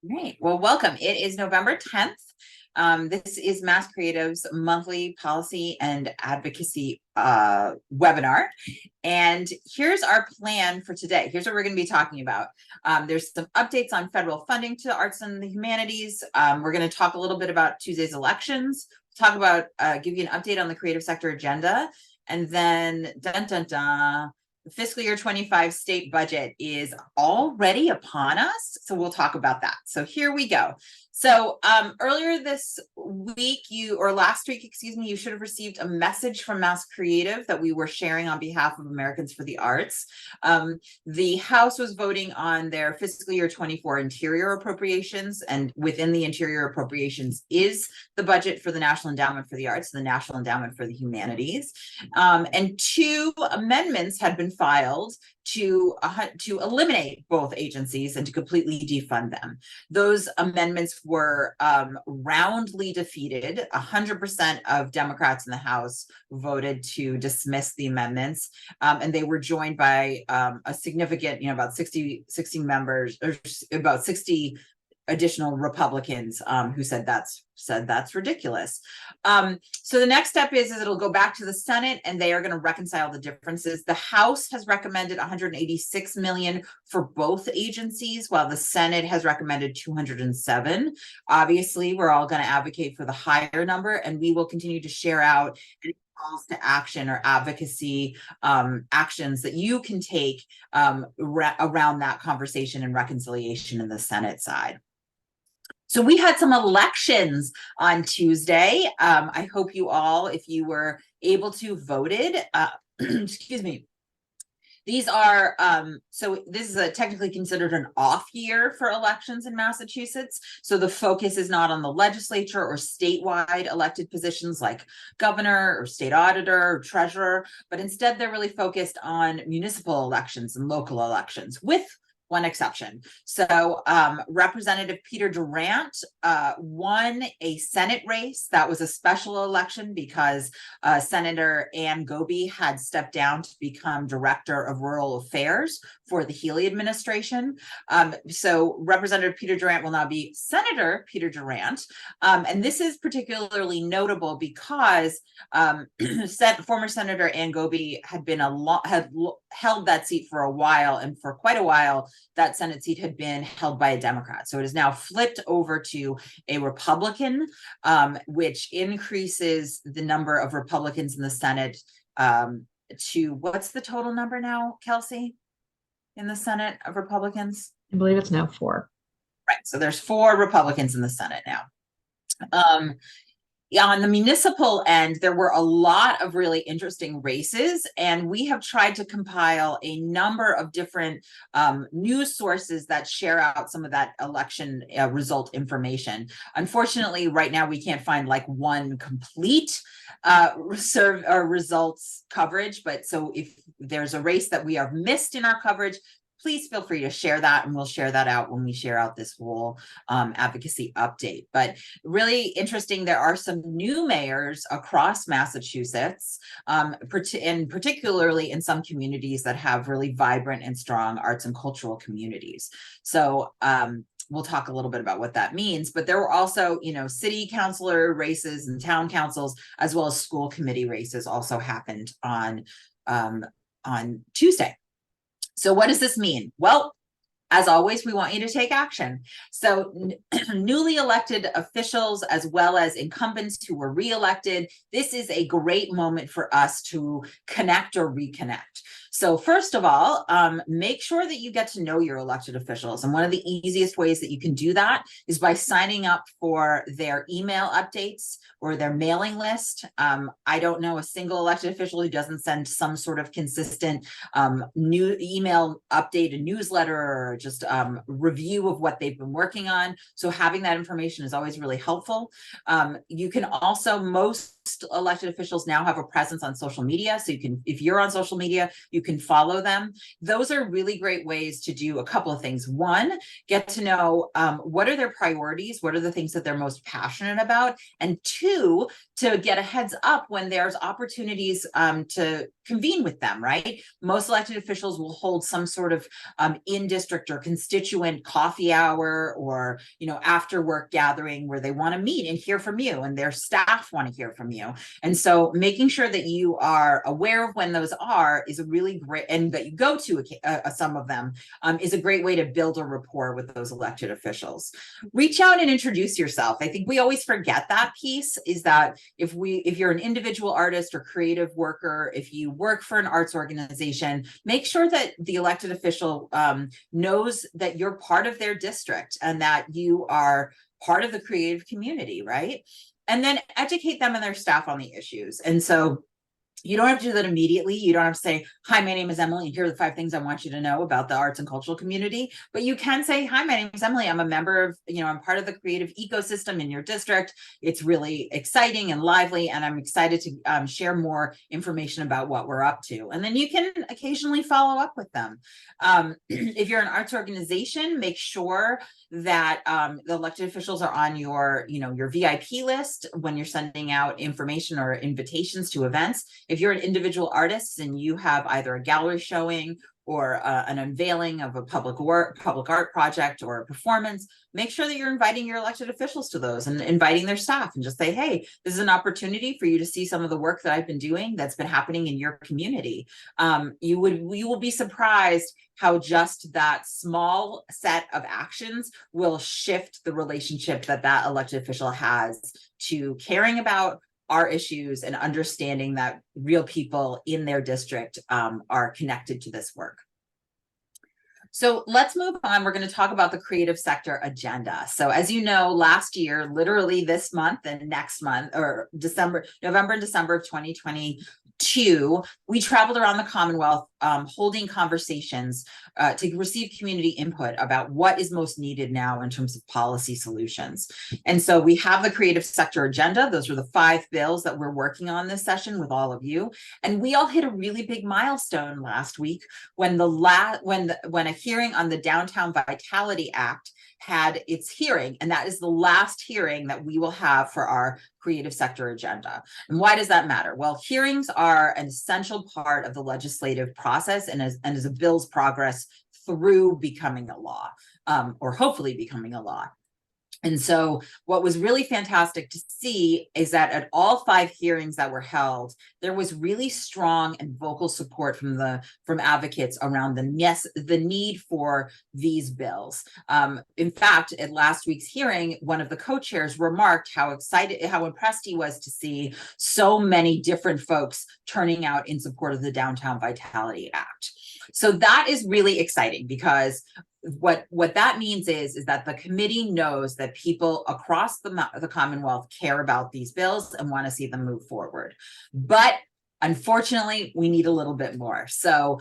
Great. Well, welcome. It is November 10th. This is MASSCreative's monthly policy and advocacy webinar. And here's our plan for today. Here's what we're going to be talking about. There's some updates on federal funding to arts and the humanities. We're going to talk a little bit about Tuesday's elections, talk about, give you an update on the creative sector agenda. And then, the fiscal year 25 state budget is already upon us. So we'll talk about that. So here we go. So earlier this week, last week, excuse me, you should have received a message from MASSCreative that we were sharing on behalf of Americans for the Arts. The House was voting on their fiscal year 24 interior appropriations, and within the interior appropriations is the budget for the National Endowment for the Arts and the National Endowment for the Humanities. And two amendments had been filed to eliminate both agencies and to completely defund them. Those amendments were roundly defeated. 100% of Democrats in the House voted to dismiss the amendments, and they were joined by a significant, about 60 members, or about 60 additional Republicans who said that's ridiculous. So the next step is it'll go back to the Senate, and they are going to reconcile the differences. The House has recommended 186 million for both agencies, while the Senate has recommended 207. Obviously, we're all going to advocate for the higher number, and we will continue to share out calls to action or advocacy actions that you can take around that conversation and reconciliation in the Senate side. So we had some elections on Tuesday. I hope you all, if you were able to, voted. Excuse me. These are, so this is technically considered an off year for elections in Massachusetts. So the focus is not on the legislature or statewide elected positions like governor or state auditor or treasurer, but instead they're really focused on municipal elections and local elections, with one exception. So Representative Peter Durant won a Senate race. That was a special election because Senator Ann Goby had stepped down to become Director of Rural Affairs for the Healy administration. So Representative Peter Durant will now be Senator Peter Durant. And this is particularly notable because former Senator Ann Goby had been held that seat for a while, and for quite a while that Senate seat had been held by a Democrat. So it is now flipped over to a Republican, which increases the number of Republicans in the Senate to, what's the total number now, Kelsey, in the Senate of Republicans? I believe it's now 4. Right, so there's 4 Republicans in the Senate now. On the municipal end, there were a lot of really interesting races, and we have tried to compile a number of different news sources that share out some of that election result information. Unfortunately, right now we can't find like one complete results coverage, but so if there's a race that we have missed in our coverage, please feel free to share that, and we'll share that out when we share out this whole advocacy update. But really interesting, there are some new mayors across Massachusetts, and particularly in some communities that have really vibrant and strong arts and cultural communities. So we'll talk a little bit about what that means, but there were also, city councilor races and town councils, as well as school committee races also happened on Tuesday. So what does this mean? Well, as always, we want you to take action. So newly elected officials, as well as incumbents who were reelected, this is a great moment for us to connect or reconnect. So first of all, make sure that you get to know your elected officials. And one of the easiest ways that you can do that is by signing up for their email updates or their mailing list. I don't know a single elected official who doesn't send some sort of consistent new email update, a newsletter, or just review of what they've been working on. So having that information is always really helpful. You can also, most elected officials now have a presence on social media. So you can, if you're on social media, you can follow them. Those are really great ways to do a couple of things. One, get to know what are their priorities, what are the things that they're most passionate about, and two, to get a heads up when there's opportunities to convene with them, right? Most elected officials will hold some sort of in-district or constituent coffee hour or, you know, after work gathering where they want to meet and hear from you, and their staff want to hear from you. And so making sure that you are aware of when those are is a really great, and that you go to some of them is a great way to build a rapport with those elected officials. Reach out and introduce yourself. I think we always forget that piece, is that if you're an individual artist or creative worker, if you work for an arts organization, make sure that the elected official knows that you're part of their district and that you are part of the creative community, right? And then educate them and their staff on the issues. And so you don't have to do that immediately. You don't have to say, hi, my name is Emily, and here are the 5 things I want you to know about the arts and cultural community. But you can say, hi, my name is Emily. I'm a member of, you know, I'm part of the creative ecosystem in your district. It's really exciting and lively, and I'm excited to share more information about what we're up to. And then you can occasionally follow up with them. If you're an arts organization, make sure that the elected officials are on your, you know, your VIP list when you're sending out information or invitations to events. If you're an individual artist and you have either a gallery showing or an unveiling of a public art project or a performance, make sure that you're inviting your elected officials to those and inviting their staff, and just say, hey, this is an opportunity for you to see some of the work that I've been doing that's been happening in your community. You will be surprised how just that small set of actions will shift the relationship that that elected official has to caring about our issues and understanding that real people in their district are connected to this work. So let's move on. We're going to talk about the creative sector agenda. So as you know, last year, literally this month and next month, or November and December of 2022, we traveled around the Commonwealth holding conversations to receive community input about what is most needed now in terms of policy solutions. And so we have the creative sector agenda. Those are the 5 bills that we're working on this session with all of you. And we all hit a really big milestone last week when when a hearing on the Downtown Vitality Act had its hearing, and that is the last hearing that we will have for our creative sector agenda. And why does that matter? Well, hearings are an essential part of the legislative process and as a bill's progress through becoming a law, or hopefully becoming a law. And so what was really fantastic to see is that at all 5 hearings that were held, there was really strong and vocal support from advocates around the need for these bills. In fact, at last week's hearing, one of the co-chairs remarked how impressed he was to see so many different folks turning out in support of the Downtown Vitality Act. So that is really exciting, because what that means is that the committee knows that people across the Commonwealth care about these bills and want to see them move forward. But unfortunately, we need a little bit more. So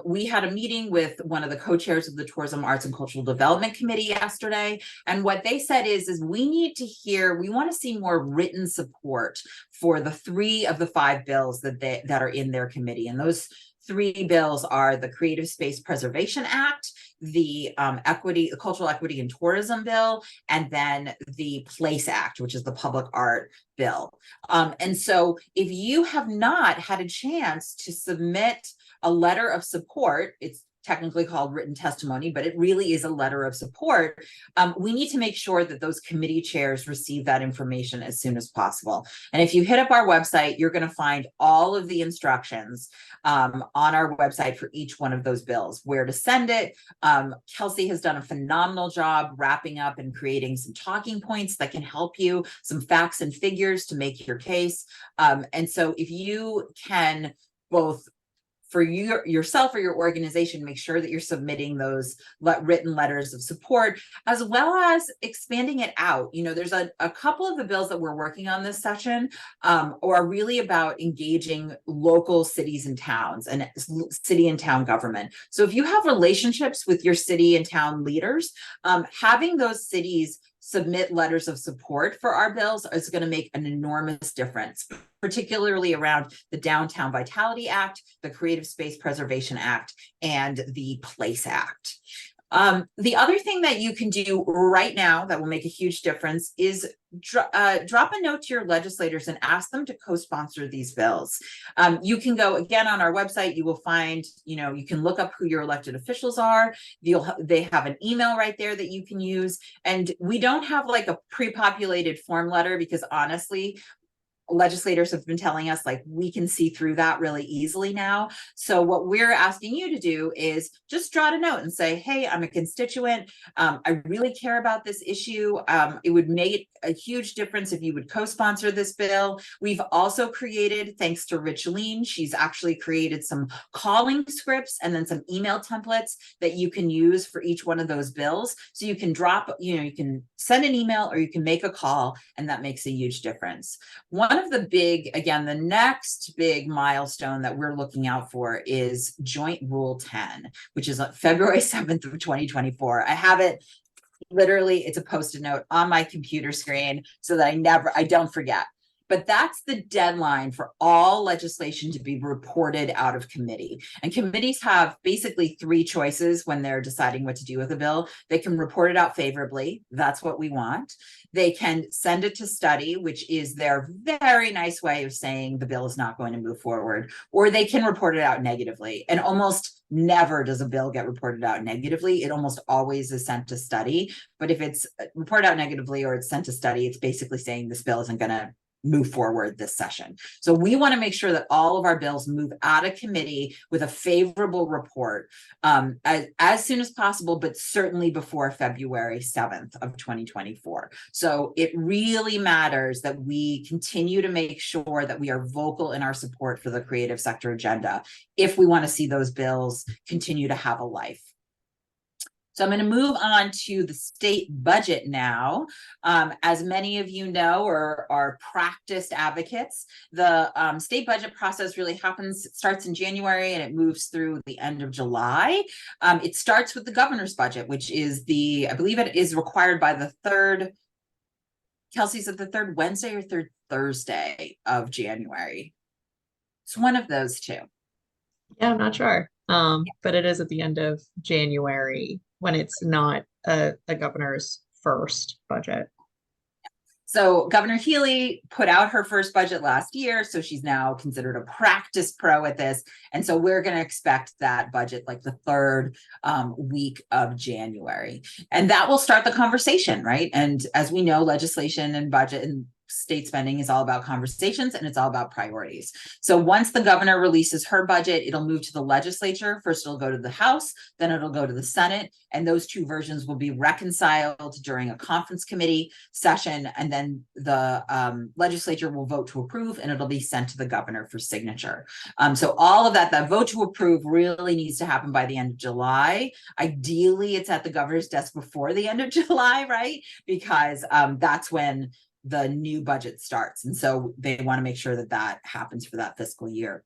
we had a meeting with one of the co-chairs of the Tourism, Arts and Cultural Development Committee yesterday. And what they said is we want to see more written support for the 3 of the 5 bills that are in their committee. And those 3 bills are the Creative Space Preservation Act, the Cultural Equity and Tourism Bill, and then the Place Act, which is the Public Art Bill. And so if you have not had a chance to submit a letter of support, it's technically called written testimony, but it really is a letter of support. We need to make sure that those committee chairs receive that information as soon as possible. And if you hit up our website, you're going to find all of the instructions on our website for each one of those bills, where to send it. Kelsey has done a phenomenal job wrapping up and creating some talking points that can help you, some facts and figures to make your case. And so if you can both for yourself or your organization, make sure that you're submitting those written letters of support, as well as expanding it out. You know, there's a couple of the bills that we're working on this session are really about engaging local cities and towns and city and town government. So if you have relationships with your city and town leaders, having those cities submit letters of support for our bills is going to make an enormous difference, particularly around the Downtown Vitality Act, the Creative Space Preservation Act, and the Place Act. The other thing that you can do right now that will make a huge difference is drop a note to your legislators and ask them to co-sponsor these bills. You can go again on our website, you will find, you can look up who your elected officials are. They have an email right there that you can use. And we don't have like a pre-populated form letter because honestly, legislators have been telling us like we can see through that really easily now. So what we're asking you to do is just jot a note and say, hey, I'm a constituent. I really care about this issue. It would make a huge difference if you would co-sponsor this bill. We've also created, thanks to Richeline, she's actually created some calling scripts and then some email templates that you can use for each one of those bills. So you can drop, you can send an email or you can make a call, and that makes a huge difference. One of the the next big milestone that we're looking out for is Joint Rule 10, which is on February 7th of 2024. I have it literally, it's a post-it note on my computer screen so that I don't forget. But that's the deadline for all legislation to be reported out of committee. And committees have basically three choices when they're deciding what to do with a bill. They can report it out favorably. That's what we want. They can send it to study, which is their very nice way of saying the bill is not going to move forward, or they can report it out negatively. And almost never does a bill get reported out negatively. It almost always is sent to study. But if it's reported out negatively or it's sent to study, it's basically saying this bill isn't going to move forward this session. So we want to make sure that all of our bills move out of committee with a favorable report as soon as possible, but certainly before February 7th of 2024. So it really matters that we continue to make sure that we are vocal in our support for the creative sector agenda if we want to see those bills continue to have a life. So I'm going to move on to the state budget now. As many of you know, or are practiced advocates, the state budget process really starts in January and it moves through the end of July. It starts with the governor's budget, which is I believe it is required by the third, Kelsey's at the third Wednesday or third Thursday of January. It's one of those two. Yeah, I'm not sure. But it is at the end of January when it's not a governor's first budget. So Governor Healy put out her first budget last year, so she's now considered a practice pro at this. And so we're going to expect that budget like the third week of January. And that will start the conversation, right? And as we know, legislation and budget and state spending is all about conversations and it's all about priorities. So once the governor releases her budget, it'll move to the legislature. First, it'll go to the House, then it'll go to the Senate, and those two versions will be reconciled during a conference committee session, and then the legislature will vote to approve, and it'll be sent to the governor for signature. So all of that vote to approve really needs to happen by the end of July. Ideally, it's at the governor's desk before the end of July, right? Because that's when the new budget starts. And so they want to make sure that that happens for that fiscal year.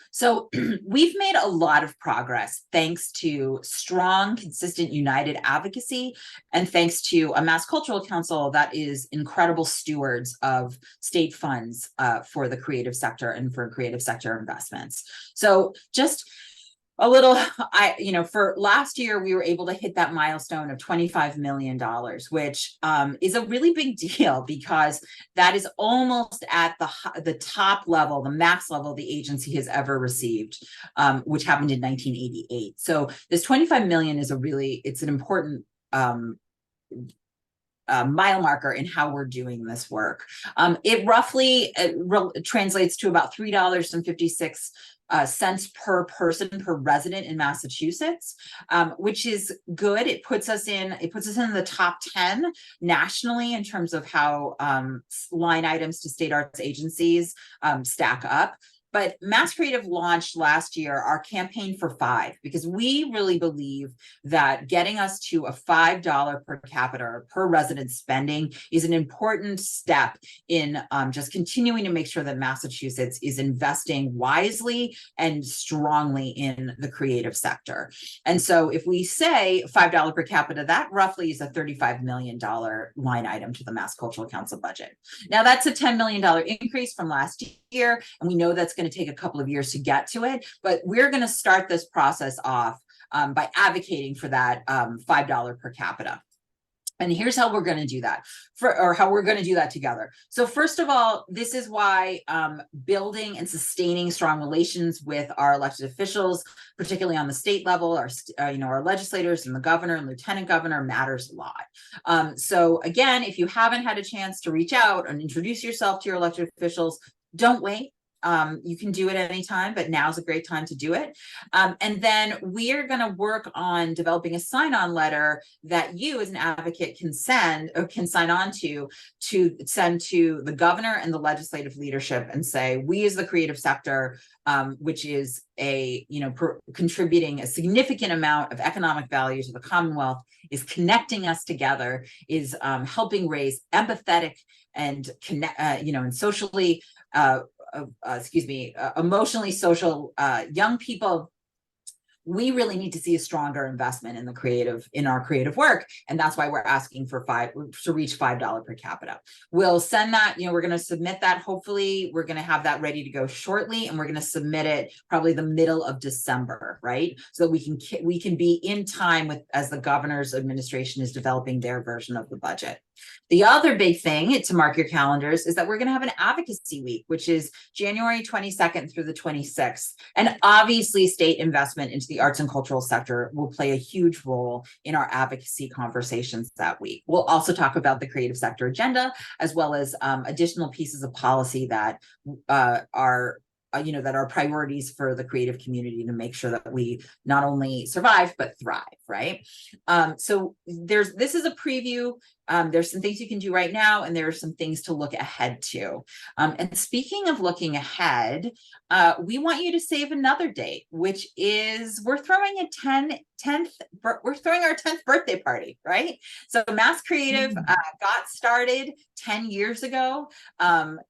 So we've made a lot of progress thanks to strong, consistent, united advocacy, and thanks to a Mass Cultural Council that is incredible stewards of state funds for the creative sector and for creative sector investments. So just a little, for last year, we were able to hit that milestone of $25 million, which is a really big deal because that is almost at the top level, the max level the agency has ever received, which happened in 1988. So this 25 million is it's an important mile marker in how we're doing this work. It roughly translates to about $3.56 cents per person per resident in Massachusetts, which is good. It puts us in the top 10 nationally in terms of how line items to state arts agencies stack up. But MASSCreative launched last year our campaign for 5, because we really believe that getting us to a $5 per capita per resident spending is an important step in just continuing to make sure that Massachusetts is investing wisely and strongly in the creative sector. And so if we say $5 per capita, that roughly is a $35 million line item to the Mass Cultural Council budget. Now that's a $10 million increase from last year, and we know that's going to take a couple of years to get to it, but we're going to start this process off by advocating for that $5 per capita. And here's how we're going to do that, how we're going to do that together. So first of all, this is why building and sustaining strong relations with our elected officials, particularly on the state level, our legislators and the governor and lieutenant governor, matters a lot. So again, if you haven't had a chance to reach out and introduce yourself to your elected officials, don't wait. You can do it anytime, but now's a great time to do it. And then we are going to work on developing a sign-on letter that you as an advocate can sign on to send to the governor and the legislative leadership and say, we as the creative sector, which is contributing a significant amount of economic value to the Commonwealth, is connecting us together, is helping raise empathetic and and socially emotionally social young people. We really need to see a stronger investment in our creative work. And that's why we're asking for to reach $5 per capita. We'll send that, we're going to submit that. Hopefully we're going to have that ready to go shortly. And we're going to submit it probably the middle of December, right? So we can be in time as the governor's administration is developing their version of the budget. The other big thing to mark your calendars is that we're going to have an advocacy week, which is January 22nd through the 26th. And obviously state investment into the arts and cultural sector will play a huge role in our advocacy conversations that week. We'll also talk about the creative sector agenda, as well as additional pieces of policy that are priorities for the creative community to make sure that we not only survive, but thrive, right? So this is a preview. There's some things you can do right now, and there are some things to look ahead to. And speaking of looking ahead, we want you to save another date, which is we're throwing our 10th birthday party, right? So MASSCreative got started 10 years ago.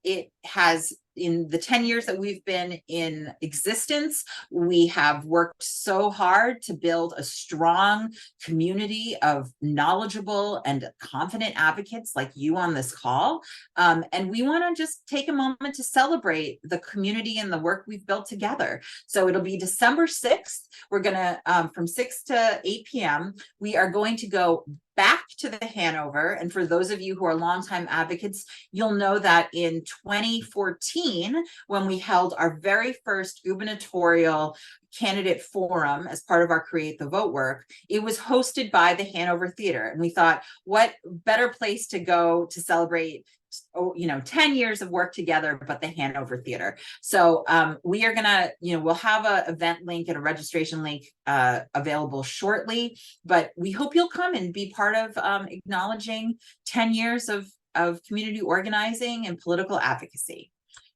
It has, in the 10 years that we've been in existence, we have worked so hard to build a strong community of knowledgeable and confident advocates like you on this call. And we want to just take a moment to celebrate the community and the work we've built together. So it'll be December 6th. We're going to, from 6 to 8 p.m., we are going to go back to the Hanover. And for those of you who are longtime advocates, you'll know that in 2014, when we held our very first gubernatorial candidate forum as part of our Create the Vote work, it was hosted by the Hanover Theater. And we thought, what better place to go to celebrate 10 years of work together, but the Hanover Theater. So we are gonna, we'll have an event link and a registration link available shortly, but we hope you'll come and be part of acknowledging 10 years of community organizing and political advocacy.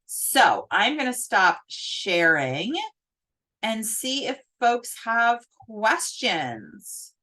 So I'm gonna stop sharing and see if folks have questions.